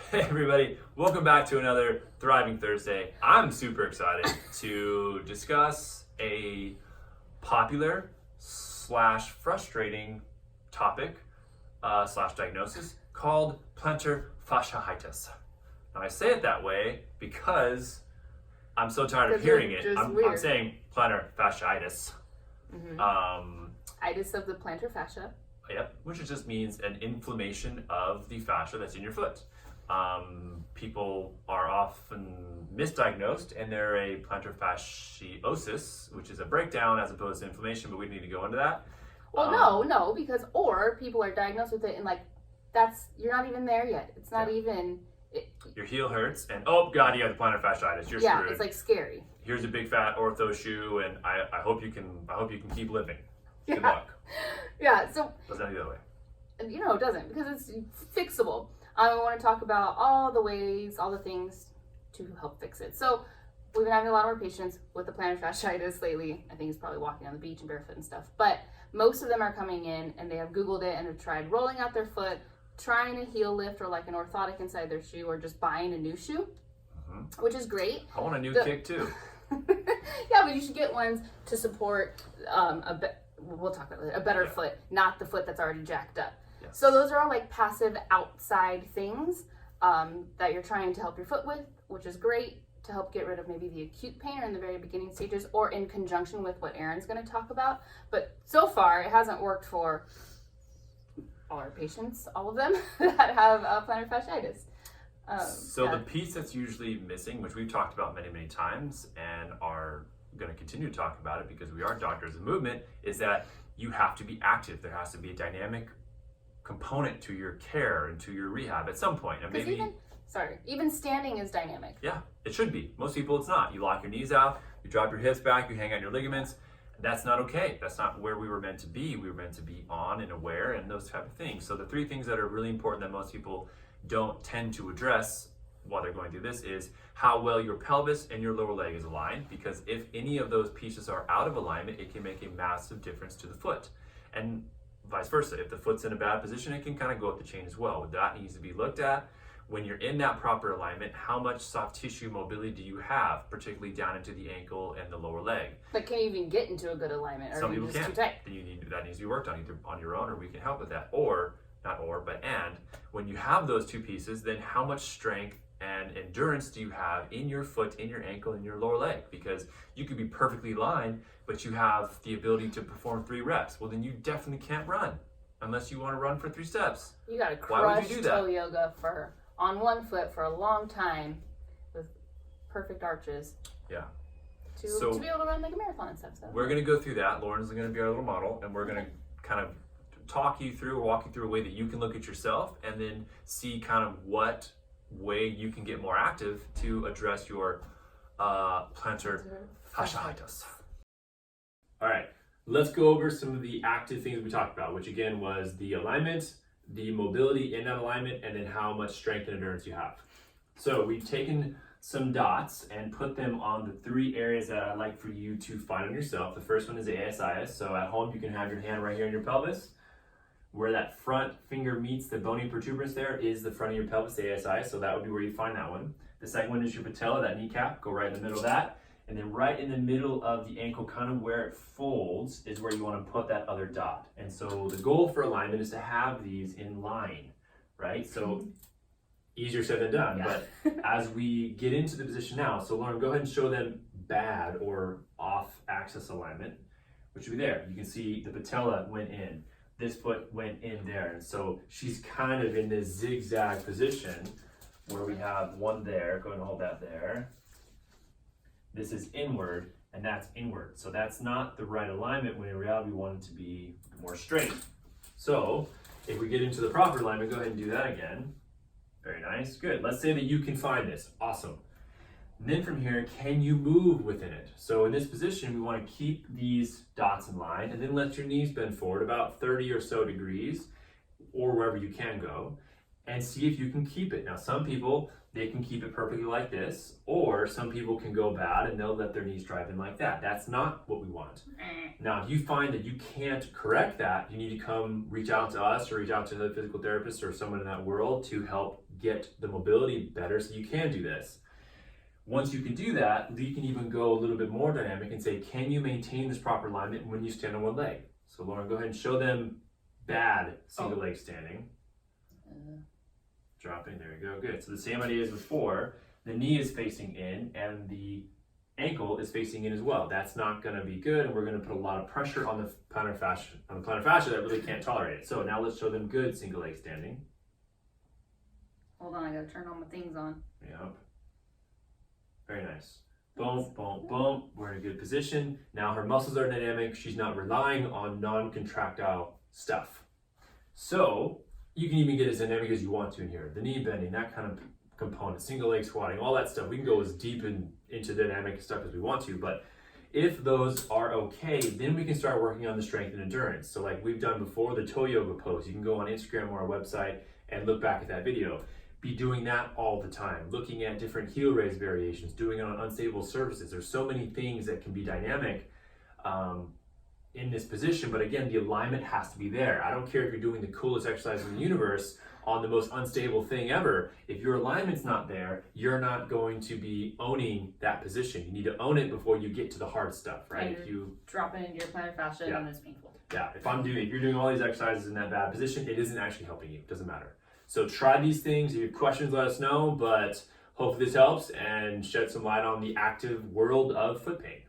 Hey everybody, welcome back to another Thriving Thursday. I'm super excited to discuss a popular slash frustrating topic slash diagnosis called plantar fasciitis. Now I say it that way because I'm so tired of hearing it. I'm saying plantar fasciitis. Itis of the plantar fascia. Yep, which just means an inflammation of the fascia that's in your foot. People are often misdiagnosed and they're a plantar fasciosis, which is a breakdown as opposed to inflammation, but we need to go into that. Well, no, because people are diagnosed with it and you're not even there yet. It's not even. Your heel hurts and oh god, you have the plantar fasciitis. You're screwed. It's like scary. Here's a big fat ortho shoe, and I hope you can keep living. Good luck. Yeah. So doesn't have to go that way. It doesn't because it's fixable. I want to talk about all the ways, all the things to help fix it. So we've been having a lot of our patients with the plantar fasciitis lately. I think it's probably walking on the beach and barefoot and stuff. But most of them are coming in and they have Googled it and have tried rolling out their foot, trying a heel lift or like an orthotic inside their shoe, or just buying a new shoe, which is great. I want a new kick too. Yeah, but you should get ones to support we'll talk about it, a better foot, not the foot that's already jacked up. Yes. So those are all like passive outside things that you're trying to help your foot with, which is great to help get rid of maybe the acute pain or in the very beginning stages, or in conjunction with what Aaron's going to talk about. But so far, it hasn't worked for all our patients, all of them that have plantar fasciitis. The piece that's usually missing, which we've talked about many, many times and are going to continue to talk about it because we are doctors of movement, is that you have to be active. There has to be a dynamic component to your care and to your rehab at some point. And maybe even standing is dynamic. Yeah, it should be. Most people it's not. You lock your knees out, you drop your hips back, you hang out your ligaments. That's not okay. That's not where we were meant to be. We were meant to be on and aware and those type of things. So the three things that are really important that most people don't tend to address while they're going through this is how well your pelvis and your lower leg is aligned, because if any of those pieces are out of alignment, it can make a massive difference to the foot. And vice versa. If the foot's in a bad position, it can kind of go up the chain as well. That needs to be looked at. When you're in that proper alignment, how much soft tissue mobility do you have, particularly down into the ankle and the lower leg? But can you even get into a good alignment? Or some people just can't. Too tight? Then that needs to be worked on either on your own, or we can help with that. And when you have those two pieces, then how much strength and endurance do you have in your foot, in your ankle, and your lower leg? Because you could be perfectly aligned, but you have the ability to perform 3 reps. Well, then you definitely can't run unless you want to run for 3 steps. You got to crush toe yoga on one foot for a long time with perfect arches. Yeah. To be able to run like a marathon and stuff. So. We're going to go through that. Lauren's going to be our little model, and we're going to kind of walk you through a way that you can look at yourself and then see kind of what way you can get more active to address your plantar fasciitis. All right, let's go over some of the active things we talked about, which again was the alignment, the mobility in that alignment, and then how much strength and endurance you have. So we've taken some dots and put them on the 3 areas that I'd like for you to find on yourself. The first one is the ASIS. So at home, you can have your hand right here in your pelvis. Where that front finger meets the bony protuberance there is the front of your pelvis, the ASI, so that would be where you find that one. The second one is your patella, that kneecap, go right in the middle of that. And then right in the middle of the ankle, kind of where it folds, is where you want to put that other dot. And so the goal for alignment is to have these in line, right? So easier said than done, but as we get into the position now, so Lauren, go ahead and show them bad or off-axis alignment, which would be there. You can see the patella went in. This foot went in there, and so she's kind of in this zigzag position where we have one there. Go ahead and hold that there. This is inward, and that's inward. So that's not the right alignment when in reality we want it to be more straight. So if we get into the proper alignment, go ahead and do that again. Very nice, good. Let's say that you can find this, awesome. And then from here, can you move within it? So in this position, we want to keep these dots in line and then let your knees bend forward about 30 or so degrees or wherever you can go and see if you can keep it. Now, some people, they can keep it perfectly like this, or some people can go bad and they'll let their knees drive in like that. That's not what we want. Now, if you find that you can't correct that, you need to come reach out to us or reach out to the physical therapist or someone in that world to help get the mobility better so you can do this. Once you can do that, you can even go a little bit more dynamic and say, can you maintain this proper alignment when you stand on one leg? So Lauren, go ahead and show them bad single leg standing. Dropping, there you go, good. So the same idea as before, the knee is facing in and the ankle is facing in as well. That's not gonna be good, and we're gonna put a lot of pressure on the plantar fascia that really can't tolerate it. So now let's show them good single leg standing. Hold on, I gotta turn all my things on. Yep. Very nice. Boom, boom, boom. We're in a good position. Now her muscles are dynamic. She's not relying on non-contractile stuff. So you can even get as dynamic as you want to in here. The knee bending, that kind of component, single leg squatting, all that stuff. We can go as deep into dynamic stuff as we want to, but if those are okay, then we can start working on the strength and endurance. So like we've done before, the toe yoga pose, you can go on Instagram or our website and look back at that video. Be doing that all the time, looking at different heel raise variations, doing it on unstable surfaces. There's so many things that can be dynamic in this position, but again, the alignment has to be there. I don't care if you're doing the coolest exercise in the universe on the most unstable thing ever. If your alignment's not there, you're not going to be owning that position. You need to own it before you get to the hard stuff, right? If you drop it into your plantar fascia, then it's painful. Yeah, if you're doing all these exercises in that bad position, it isn't actually helping you. It doesn't matter. So try these things. If you have questions, let us know, but hopefully this helps and shed some light on the active world of foot pain.